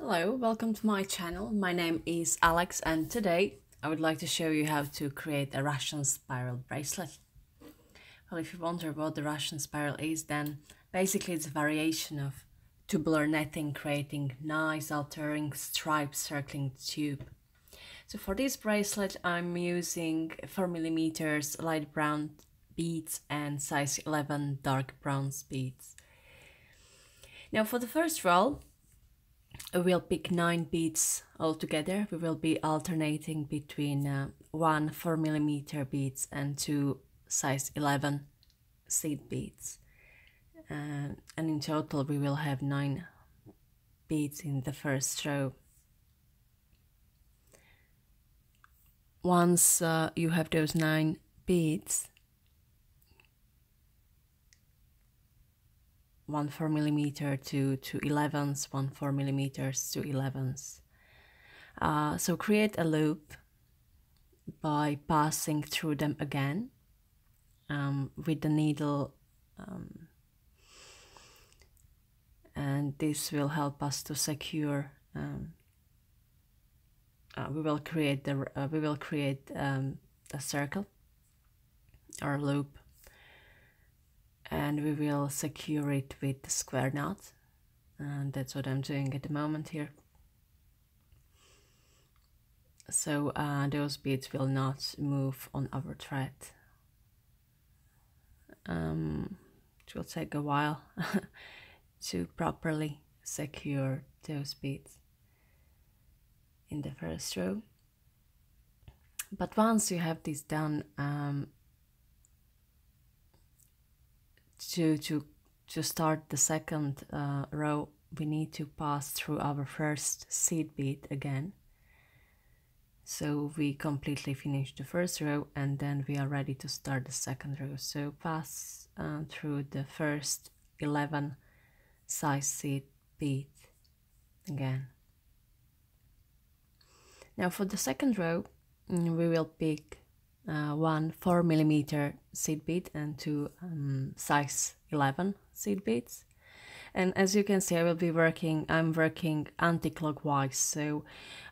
Hello, welcome to my channel. My name is Alex and today I would like to show you how to create a Russian spiral bracelet. Well, if you wonder what the Russian spiral is, then basically it's a variation of tubular netting creating nice altering stripes circling the tube. So for this bracelet I'm using 4mm light brown beads and size 11 dark bronze beads. Now for the first roll, we'll pick 9 beads altogether. We will be alternating between 1 4mm beads and 2 size 11 seed beads. And in total we will have 9 beads in the first row. Once you have those 9 beads, 1 4mm to 11s, 1 4mm to 11s. So create a loop by passing through them again with the needle, and this will help us to secure. We will create a circle or a loop, and we will secure it with the square knot, and that's what I'm doing at the moment here. So those beads will not move on our thread. It will take a while to properly secure those beads in the first row. But once you have this done, to start the second row, we need to pass through our first seed bead again. So we completely finish the first row and then we are ready to start the second row. So pass through the first 11 size seed bead again. Now for the second row, we will pick 1 4mm seed bead and 2 size 11 seed beads. And as you can see, I'm working anti-clockwise, so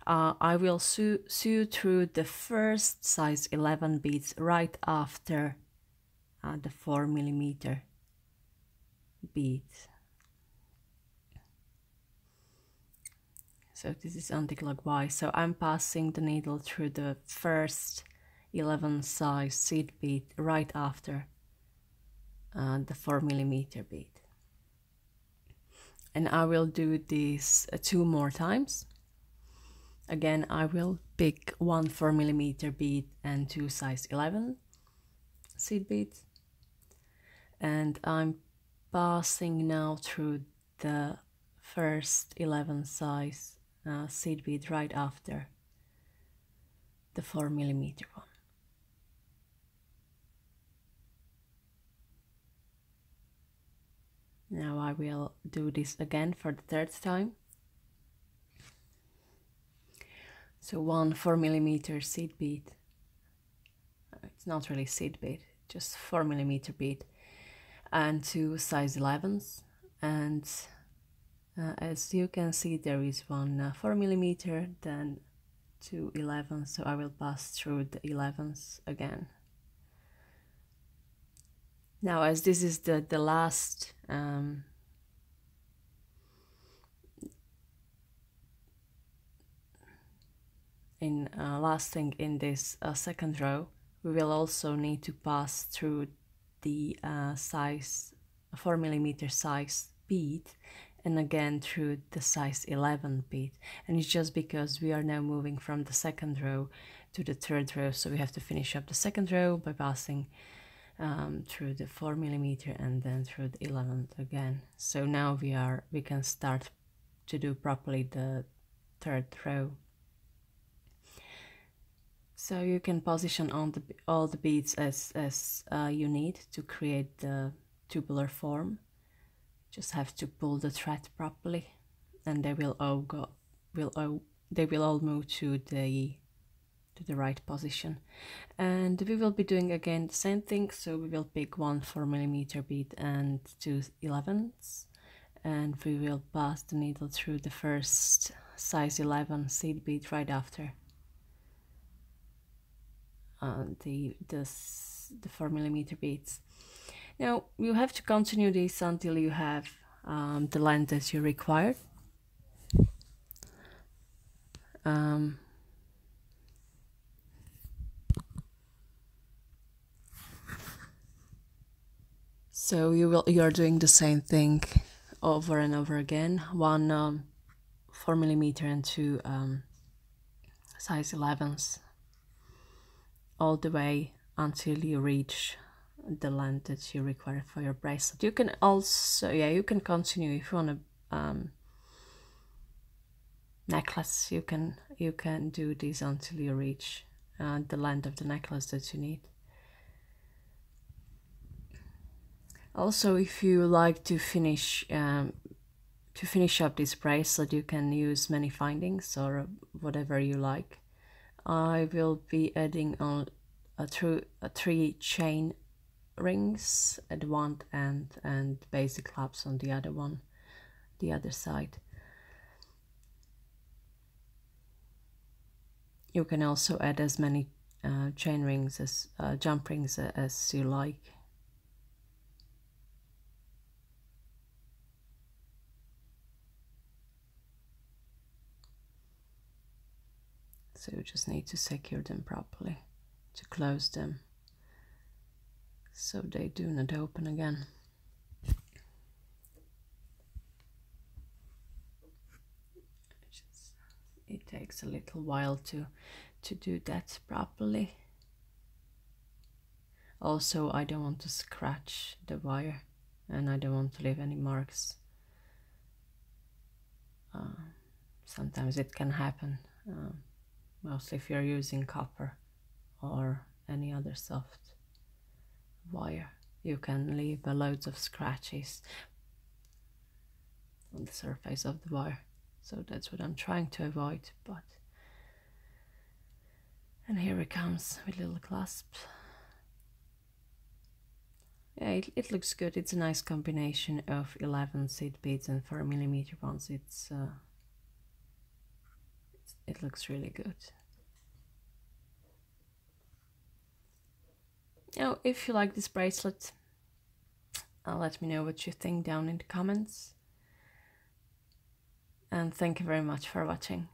I will sew through the first size 11 beads right after the 4mm bead. So this is anti-clockwise, so I'm passing the needle through the first 11 size seed bead right after the 4mm bead. And I will do this 2 more times. Again, I will pick 1 4mm bead and 2 size 11 seed beads. And I'm passing now through the first 11 size seed bead right after the 4mm one. Now I will do this again for the third time. So 1 4mm seed bead. It's not really seed bead, just 4mm bead, and 2 size 11s. And as you can see, there is 1 4mm, then 2 11s. So I will pass through the 11s again. Now, as this is the last last thing in this second row, we will also need to pass through the size 4mm size bead, and again through the size 11 bead. And it's just because we are now moving from the second row to the third row, so we have to finish up the second row by passing through the 4mm and then through the 11th again. So now we can start to do properly the third row. So you can position on all the beads as you need to create the tubular form. Just have to pull the thread properly, and they will all move to the right position. And we will be doing again the same thing. So we will pick 1 4mm bead and 2 11s, and we will pass the needle through the first size 11 seed bead right after the 4mm beads. Now you have to continue this until you have the length that you require. So you're doing the same thing over and over again. One 4mm and two size 11s, all the way until you reach the length that you require for your bracelet. You can also, you can continue if you want a necklace. You can do this until you reach the length of the necklace that you need. Also, if you like to finish up this bracelet, you can use many findings or whatever you like. I will be adding on three chain rings at one end and basic clasps on the other side. You can also add as many chain rings as jump rings as you like. So you just need to secure them properly to close them so they do not open again. It takes a little while to do that properly. Also, I don't want to scratch the wire and I don't want to leave any marks. Sometimes it can happen. Mostly if you're using copper or any other soft wire, you can leave loads of scratches on the surface of the wire. So that's what I'm trying to avoid. And here it comes with little clasps. Yeah, it looks good. It's a nice combination of 11 seed beads and 4mm ones. It looks really good. Now, if you like this bracelet, let me know what you think down in the comments. And thank you very much for watching.